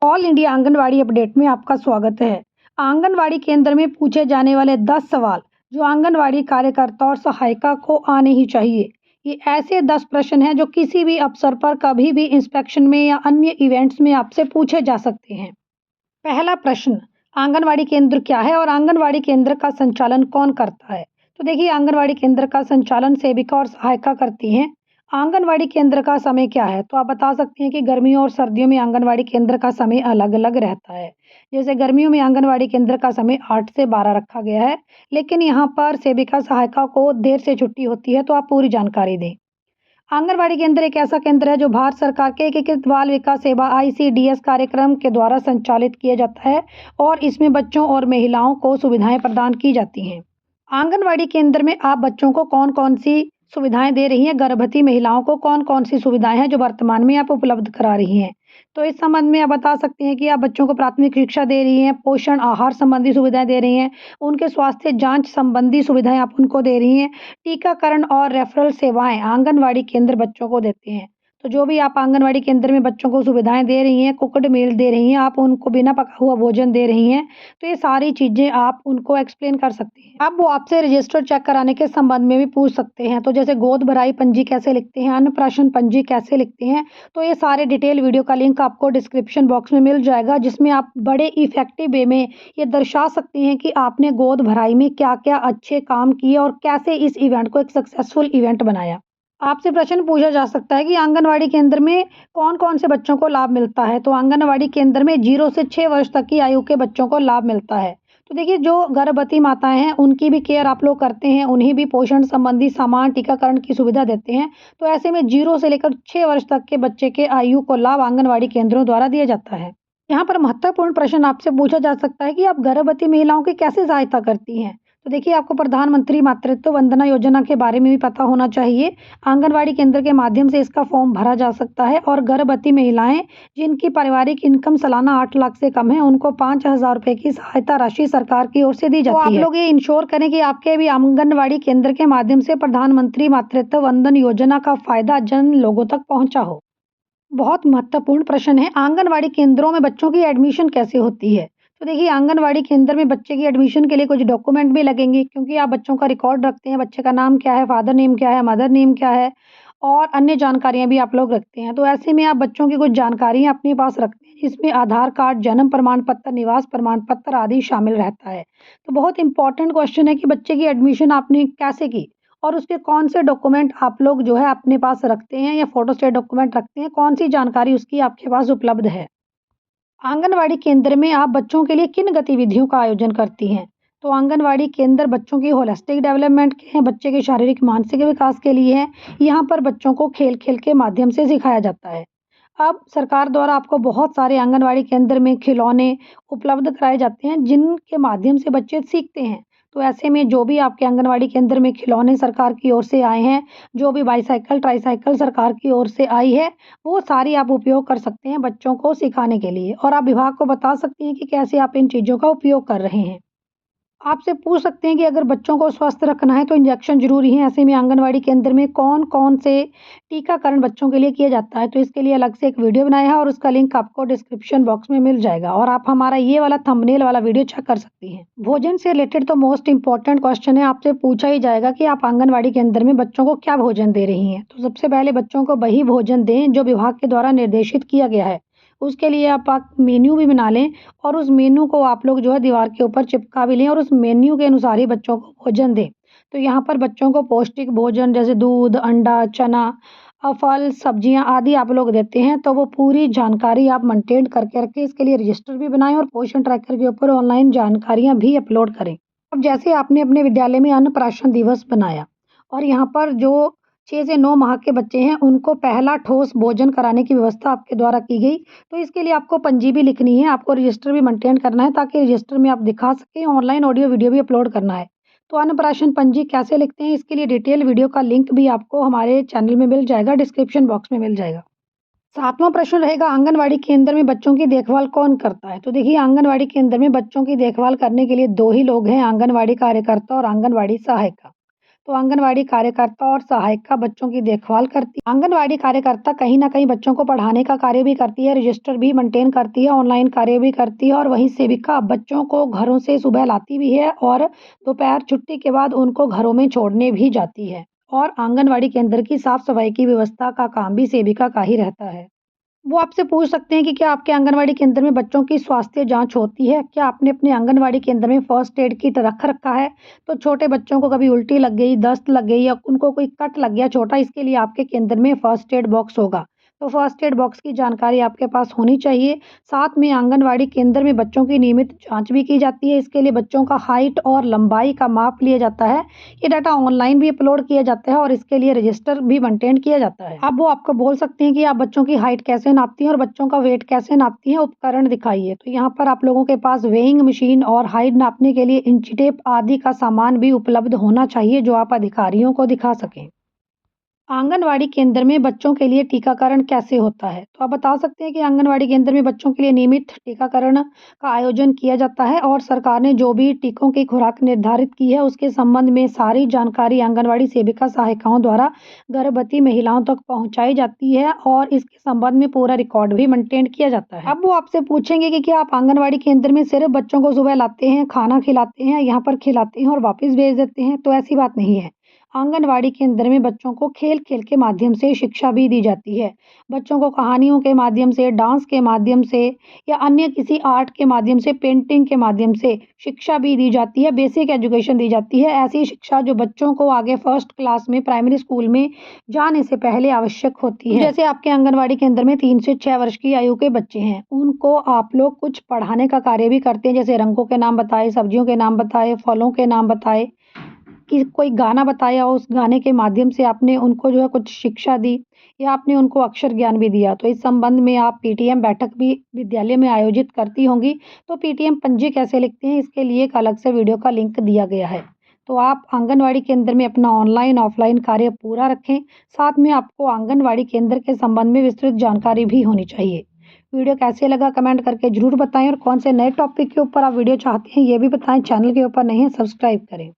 All India anganwadi update में आपका स्वागत है। आंगनवाड़ी केंद्र में पूछे जाने वाले 10 सवाल जो आंगनवाड़ी कार्यकर्ता और सहायिका को आने ही चाहिए। ये ऐसे 10 प्रश्न हैं जो किसी भी अवसर पर कभी भी इंस्पेक्शन में या अन्य इवेंट्स में आपसे पूछे जा सकते हैं। पहला प्रश्न, आंगनवाड़ी केंद्र क्या है और आंगनवाड़ी केंद्र का संचालन कौन करता है? तो देखिए, आंगनवाड़ी केंद्र का संचालन सेविका और सहायिका करती हैं। आंगनवाड़ी केंद्र का समय क्या है? तो आप बता सकते हैं कि गर्मियों और सर्दियों में आंगनवाड़ी केंद्र का समय अलग-अलग रहता है। जैसे गर्मियों में आंगनवाड़ी केंद्र का समय 8 से 12 रखा गया है, लेकिन यहाँ पर सेविका सहायिका को देर से छुट्टी होती है, तो आप पूरी जानकारी दें। आंगनवाड़ी केंद्र एक ऐसा केंद्र है जो भारत सरकार के एकीकृत बाल विकास सेवा आईसीडीएस कार्यक्रम के द्वारा संचालित किया जाता है और इसमें बच्चों और महिलाओं को सुविधाएं प्रदान की जाती हैं। आंगनवाड़ी केंद्र में आप बच्चों को कौन-कौन सी सुविधाएं दे रही हैं? गर्भवती महिलाओं को कौन-कौन सी सुविधाएं हैं जो वर्तमान में आप उपलब्ध करा रही हैं? तो इस संबंध में आप बता सकते हैं कि आप बच्चों को प्राथमिक शिक्षा दे रही हैं, पोषण आहार संबंधी सुविधाएं दे रही हैं, उनके स्वास्थ्य जांच संबंधी सुविधाएं आप उनको दे रही हैं, टीकाकरण और रेफरल सेवाएं आंगनवाड़ी केंद्र बच्चों को देते हैं। तो जो भी आप आंगनवाड़ी केंद्र में बच्चों को सुविधाएं दे रही हैं, कुक्ड मील दे रही हैं, आप उनको बिना पका हुआ भोजन दे रही हैं, तो ये सारी चीज़ें आप उनको एक्सप्लेन कर सकती हैं। अब वो आपसे रजिस्टर चेक कराने के संबंध में भी पूछ सकते हैं। तो जैसे गोद भराई पंजी कैसे लिखते हैं, अन्नप्राशन पंजी कैसे लिखते हैं, तो ये सारे डिटेल वीडियो का लिंक आपको डिस्क्रिप्शन बॉक्स में मिल जाएगा, जिसमें आप बड़े इफ़ेक्टिव वे में ये दर्शा सकते हैं कि आपने गोद भराई में क्या-क्या अच्छे काम किए और कैसे इस इवेंट को एक सक्सेसफुल इवेंट बनाया। आपसे प्रश्न पूछा जा सकता है कि आंगनवाड़ी केंद्र में कौन-कौन से बच्चों को लाभ मिलता है? तो आंगनवाड़ी केंद्र में 0 से 6 वर्ष तक की आयु के बच्चों को लाभ मिलता है। तो देखिए, जो गर्भवती माताएँ हैं, उनकी भी केयर आप लोग करते हैं, उन्हें भी पोषण संबंधी सामान, टीकाकरण की सुविधा देते हैं। तो ऐसे में 0 से लेकर 6 वर्ष तक के बच्चे के आयु को लाभ आंगनवाड़ी केंद्रों द्वारा दिया जाता है। यहाँ पर महत्वपूर्ण प्रश्न आपसे पूछा जा सकता है कि आप गर्भवती महिलाओं की कैसे सहायता करती हैं? तो देखिए, आपको प्रधानमंत्री मातृत्व वंदना योजना के बारे में भी पता होना चाहिए। आंगनवाड़ी केंद्र के माध्यम से इसका फॉर्म भरा जा सकता है और गर्भवती महिलाएं जिनकी पारिवारिक इनकम सालाना 8 लाख से कम है, उनको 5,000 रुपए की सहायता राशि सरकार की ओर से दी जाती है। तो आप लोग ये इंश्योर करें कि आपके भी आंगनवाड़ी केंद्र के माध्यम से प्रधानमंत्री मातृत्व वंदन योजना का फायदा जन लोगों तक पहुंचा हो। बहुत महत्वपूर्ण प्रश्न है, आंगनवाड़ी केंद्रों में बच्चों की एडमिशन कैसे होती है? तो देखिए, आंगनवाड़ी केंद्र में बच्चे की एडमिशन के लिए कुछ डॉक्यूमेंट भी लगेंगे, क्योंकि आप बच्चों का रिकॉर्ड रखते हैं, बच्चे का नाम क्या है, फादर नेम क्या है, मदर नेम क्या है और अन्य जानकारियाँ भी आप लोग रखते हैं। तो ऐसे में आप बच्चों की कुछ जानकारियाँ अपने पास रखते हैं, जिसमें आधार कार्ड, जन्म प्रमाण पत्र, निवास प्रमाण पत्र आदि शामिल रहता है। तो बहुत इंपॉर्टेंट क्वेश्चन है कि बच्चे की एडमिशन आपने कैसे की और उसके कौन से डॉक्यूमेंट आप लोग जो है अपने पास रखते हैं या फोटोस्टेट डॉक्यूमेंट रखते हैं, कौन सी जानकारी उसकी आपके पास उपलब्ध है। आंगनवाड़ी केंद्र में आप बच्चों के लिए किन गतिविधियों का आयोजन करती हैं? तो आंगनवाड़ी केंद्र बच्चों की होलिस्टिक डेवलपमेंट के हैं, बच्चे के शारीरिक मानसिक विकास के लिए है। यहाँ पर बच्चों को खेल-खेल के माध्यम से सिखाया जाता है। अब सरकार द्वारा आपको बहुत सारे आंगनवाड़ी केंद्र में खिलौने उपलब्ध कराए जाते हैं, जिनके माध्यम से बच्चे सीखते हैं। तो ऐसे में जो भी आपके आंगनवाड़ी केंद्र में खिलौने सरकार की ओर से आए हैं, जो भी बाईसाइकिल, ट्राईसाइकिल सरकार की ओर से आई है, वो सारी आप उपयोग कर सकते हैं बच्चों को सिखाने के लिए और आप विभाग को बता सकती हैं कि कैसे आप इन चीज़ों का उपयोग कर रहे हैं। आपसे पूछ सकते हैं कि अगर बच्चों को स्वस्थ रखना है तो इंजेक्शन ज़रूरी है। ऐसे में आंगनवाड़ी केंद्र में कौन-कौन से टीकाकरण बच्चों के लिए किया जाता है, तो इसके लिए अलग से एक वीडियो बनाया है और उसका लिंक आपको डिस्क्रिप्शन बॉक्स में मिल जाएगा और आप हमारा ये वाला थंबनेल वाला वीडियो चेक कर सकती हैं। भोजन से रिलेटेड तो मोस्ट इम्पोर्टेंट क्वेश्चन है, आपसे पूछा ही जाएगा कि आप आंगनवाड़ी केंद्र में बच्चों को क्या भोजन दे रही हैं। तो सबसे पहले बच्चों को वही भोजन दें जो विभाग के द्वारा निर्देशित किया गया है। उसके लिए आप मेन्यू भी बना लें और उस मेन्यू को आप लोग जो है दीवार के ऊपर चिपका भी लें और उस मेन्यू के अनुसार ही बच्चों को भोजन दें। तो यहाँ पर बच्चों को पौष्टिक भोजन जैसे दूध, अंडा, चना, फल, सब्जियाँ आदि आप लोग देते हैं, तो वो पूरी जानकारी आप मेंटेन करके रखें। इसके लिए रजिस्टर भी बनाएँ और पोषण ट्रैकर के ऊपर ऑनलाइन जानकारियाँ भी अपलोड करें। अब जैसे आपने अपने विद्यालय में अन्नप्राशन दिवस बनाया और यहाँ पर जो 6 से 9 माह के बच्चे हैं, उनको पहला ठोस भोजन कराने की व्यवस्था आपके द्वारा की गई। तो इसके लिए आपको पंजी भी लिखनी है, आपको रजिस्टर भी मेंटेन करना है ताकि रजिस्टर में आप दिखा सकें, ऑनलाइन ऑडियो वीडियो भी अपलोड करना है। तो अन्नप्राशन पंजी कैसे लिखते हैं, इसके लिए डिटेल वीडियो का लिंक भी आपको हमारे चैनल में मिल जाएगा, डिस्क्रिप्शन बॉक्स में मिल जाएगा। 7वां प्रश्न रहेगा, आंगनवाड़ी केंद्र में बच्चों की देखभाल कौन करता है? तो देखिए, आंगनवाड़ी केंद्र में बच्चों की देखभाल करने के लिए 2 ही लोग हैं, आंगनवाड़ी कार्यकर्ता और आंगनवाड़ी सहायिका। तो आंगनवाड़ी कार्यकर्ता और सहायिका बच्चों की देखभाल करती है। आंगनवाड़ी कार्यकर्ता कहीं न कहीं बच्चों को पढ़ाने का कार्य भी करती है, रजिस्टर भी मेंटेन करती है, ऑनलाइन कार्य भी करती है और वहीं सेविका बच्चों को घरों से सुबह लाती भी है और दोपहर छुट्टी के बाद उनको घरों में छोड़ने भी जाती है। और आंगनवाड़ी केंद्र की साफ-सफाई की व्यवस्था का काम भी सेविका का ही रहता है। वो आपसे पूछ सकते हैं कि क्या आपके आंगनवाड़ी केंद्र में बच्चों की स्वास्थ्य जाँच होती है? क्या आपने अपने आंगनवाड़ी केंद्र में फर्स्ट एड किट रख रखा है? तो छोटे बच्चों को कभी उल्टी लग गई, दस्त लग गई या उनको कोई कट लग गया छोटा, इसके लिए आपके केंद्र में फर्स्ट एड बॉक्स होगा। तो फर्स्ट एड बॉक्स की जानकारी आपके पास होनी चाहिए। साथ में आंगनवाड़ी केंद्र में बच्चों की नियमित जाँच भी की जाती है। इसके लिए बच्चों का हाइट और लंबाई का माप लिया जाता है। ये डाटा ऑनलाइन भी अपलोड किया जाता है और इसके लिए रजिस्टर भी मेंटेन किया जाता है। अब वो आपको बोल सकते हैं कि आप बच्चों की हाइट कैसे नापती हैं और बच्चों का वेट कैसे नापती हैं, उपकरण दिखाइए। तो यहाँ पर आप लोगों के पास वेइंग मशीन और हाइट नापने के लिए इंची टेप आदि का सामान भी उपलब्ध होना चाहिए जो आप अधिकारियों को दिखा सकें। आंगनवाड़ी केंद्र में बच्चों के लिए टीकाकरण कैसे होता है? तो आप बता सकते हैं कि आंगनवाड़ी केंद्र में बच्चों के लिए नियमित टीकाकरण का आयोजन किया जाता है और सरकार ने जो भी टीकों की खुराक निर्धारित की है उसके संबंध में सारी जानकारी आंगनवाड़ी सेविका सहायिकाओं द्वारा गर्भवती महिलाओं तक पहुंचाई जाती है और इसके संबंध में पूरा रिकॉर्ड भी मेंटेन किया जाता है। अब वो आपसे पूछेंगे कि क्या आप आंगनवाड़ी केंद्र में सिर्फ बच्चों को सुबह लाते हैं, खाना खिलाते हैं, यहाँ पर खिलाते हैं और वापस भेज देते हैं? तो ऐसी बात नहीं है। आंगनवाड़ी केंद्र में बच्चों को खेल-खेल के माध्यम से शिक्षा भी दी जाती है। बच्चों को कहानियों के माध्यम से, डांस के माध्यम से या अन्य किसी आर्ट के माध्यम से, पेंटिंग के माध्यम से शिक्षा भी दी जाती है, बेसिक एजुकेशन दी जाती है। ऐसी शिक्षा जो बच्चों को आगे फर्स्ट क्लास में प्राइमरी स्कूल में जाने से पहले आवश्यक होती है। जैसे आपके आंगनवाड़ी केंद्र में 3 से 6 वर्ष की आयु के बच्चे हैं, उनको आप लोग कुछ पढ़ाने का कार्य भी करते हैं, जैसे रंगों के नाम बताए, सब्जियों के नाम बताए, फलों के नाम बताए। कि कोई गाना बताया उस गाने के माध्यम से आपने उनको जो है कुछ शिक्षा दी या आपने उनको अक्षर ज्ञान भी दिया। तो इस संबंध में आप पीटीएम बैठक भी विद्यालय में आयोजित करती होंगी। तो पीटीएम पंजी कैसे लिखते हैं इसके लिए एक अलग से वीडियो का लिंक दिया गया है। तो आप आंगनवाड़ी केंद्र में अपना ऑनलाइन ऑफलाइन कार्य पूरा रखें। साथ में आपको आंगनवाड़ी केंद्र के संबंध में विस्तृत जानकारी भी होनी चाहिए। वीडियो कैसे लगा कमेंट करके ज़रूर बताएं और कौन से नए टॉपिक के ऊपर आप वीडियो चाहते हैं ये भी बताएं। चैनल के ऊपर नहीं है सब्सक्राइब करें।